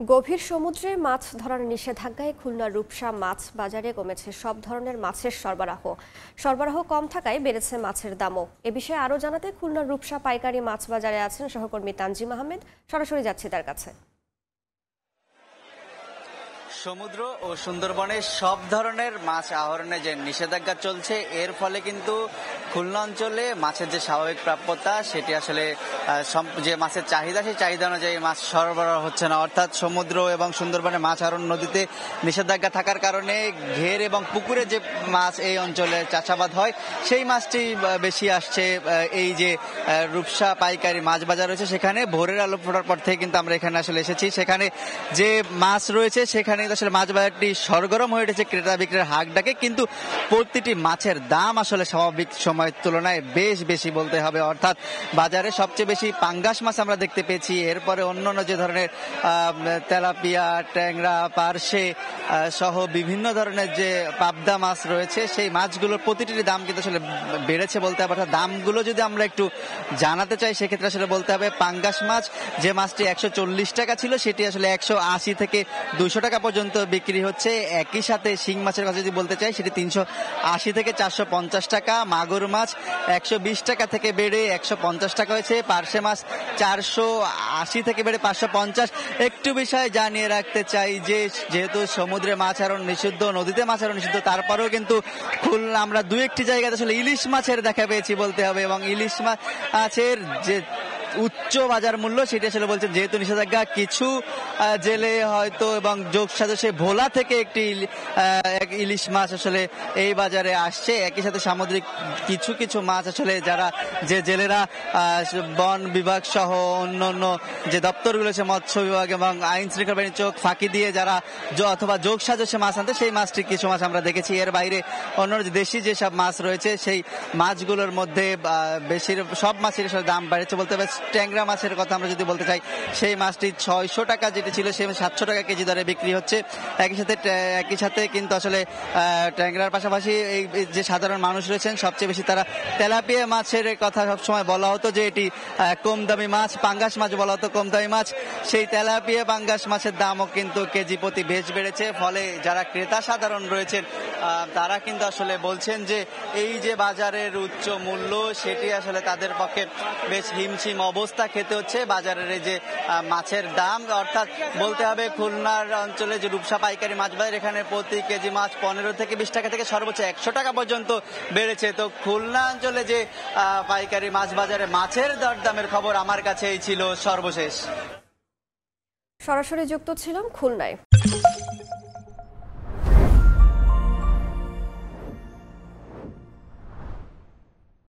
গভীর সমুদ্রে মাছ ধরার নিষেধাজ্ঞায় খুলনার রূপসা মাছ বাজারে কমেছে সব ধরনের মাছের সরবরাহ কম থাকায় বেড়েছে মাছের দামও। এ বিষয়ে আরও জানাতে খুলনার রূপসা পাইকারি মাছ বাজারে আছেন সহকর্মী তানজিম আহমেদ। সরাসরি যাচ্ছি তার কাছে। সমুদ্র ও সুন্দরবনে সব ধরনের মাছ আহরণে যে নিষেধাজ্ঞা চলছে, এর ফলে কিন্তু খুলনা অঞ্চলে মাছের যে স্বাভাবিক প্রাপ্যতা সেটি আসলে যে মাছের চাহিদা, সেই চাহিদা অনুযায়ী মাছ সরবরাহ হচ্ছে না। অর্থাৎ সমুদ্র এবং সুন্দরবনে মাছ আহরণ নদীতে নিষেধাজ্ঞা থাকার কারণে ঘের এবং পুকুরে যে মাছ এই অঞ্চলে চাষাবাদ হয় সেই মাছটি বেশি আসছে। এই যে রূপসা পাইকারি মাছ বাজার রয়েছে, সেখানে ভোরের আলো ফোটার পর থেকে কিন্তু আমরা এখানে আসলে এসেছি। সেখানে যে মাছ রয়েছে সেখানে আসলে মাছ বাজারটি সরগরম হয়ে উঠেছে ক্রেতা বিক্রেতার হাক ডাকে, কিন্তু প্রতিটি মাছের দাম আসলে স্বাভাবিক সময়ের তুলনায় বেশ বেশি বলতে হবে। অর্থাৎ বাজারে সবচেয়ে বেশি পাঙ্গাস মাছ আমরা দেখতে পেয়েছি, এরপরে অন্যান্য যে ধরনের তেলাপিয়া, ট্যাংরা, পার্শে সহ বিভিন্ন ধরনের যে পাবদা মাছ রয়েছে, সেই মাছগুলোর প্রতিটির দাম কিন্তু আসলে বেড়েছে বলতে হবে। অর্থাৎ দামগুলো যদি আমরা একটু জানাতে চাই সেক্ষেত্রে আসলে বলতে হবে পাঙ্গাস মাছ যে মাছটি 140 টাকা ছিল সেটি আসলে 180 থেকে 200 টাকা পর্যন্ত বিক্রি হচ্ছে। একই সাথে শিং মাছের কথা যদি বলতে চাই সেটি 380 থেকে 450 টাকা। মাগুর মাছ 120 টাকা থেকে বেড়ে 150 টাকা হয়েছে। পার্শে মাছ 480 থেকে বেড়ে 550। একটু বিষয় জানিয়ে রাখতে চাই যে যেহেতু সমুদ্রে মাছ আহরণ নিষিদ্ধ, নদীতে মাছ আহরণ নিষিদ্ধ, তারপরেও কিন্তু খুলনা আমরা দু একটি জায়গাতে আসলে ইলিশ মাছের দেখা পেয়েছি বলতে হবে। এবং ইলিশ মাছের যে উচ্চ বাজার মূল্য সেটি আসলে বলছেন যেহেতু নিষেধাজ্ঞা, কিছু জেলে হয়তো এবং যোগ সাজসে ভোলা থেকে একটি ইলিশ মাছ আসলে এই বাজারে আসছে। একই সাথে সামুদ্রিক কিছু কিছু মাছ আসলে যারা যে জেলেরা বন বিভাগ সহ অন্যান্য যে দপ্তরগুলো আছে, মৎস্য বিভাগ এবং আইন শৃঙ্খলা বাহিনী চোখ ফাঁকি দিয়ে যারা অথবা যোগ সাজসে মাছ আনতে, সেই মাছটি কিছু মাছ আমরা দেখেছি। এর বাইরে অন্যান্য যে দেশি যেসব মাছ রয়েছে সেই মাছগুলোর মধ্যে সব মাছের আসলে দাম বাড়ছে বলতে হবে। ট্যাংরা মাছের কথা আমরা যদি বলতে চাই, সেই মাছটি 600 টাকা যেটি ছিল সেই 700 টাকা কেজি দরে বিক্রি হচ্ছে। একই সাথে কিন্তু আসলে ট্যাংরার পাশাপাশি এই যে সাধারণ মানুষ রয়েছেন সবচেয়ে বেশি তারা তেলাপিয়া মাছের কথা সবসময় বলা হতো যে এটি কম দামি মাছ, পাঙ্গাস মাছ বলা হতো কম দামি মাছ। সেই তেলাপিয়া পাঙ্গাস মাছের দামও কিন্তু কেজি প্রতি বেশ বেড়েছে। ফলে যারা ক্রেতা সাধারণ রয়েছেন তারা কিন্তু আসলে বলছেন যে এই যে বাজারের উচ্চ মূল্য সেটি আসলে তাদের পক্ষে বেশ হিমশিম অবস্থা খেতে হচ্ছে। বাজারের এই যে মাছের দাম, অর্থাৎ বলতে হবে খুলনার অঞ্চলে যে রূপসা পাইকারি মাছ বাজার, এখানে প্রতি কেজি মাছ 15 থেকে 20 টাকা থেকে সর্বোচ্চ 100 টাকা পর্যন্ত বেড়েছে। তো খুলনা অঞ্চলে যে পাইকারি মাছ বাজারে মাছের দরদামের খবর আমার কাছে এই ছিল সর্বশেষ। সরাসরি যুক্ত ছিলাম খুলনায়।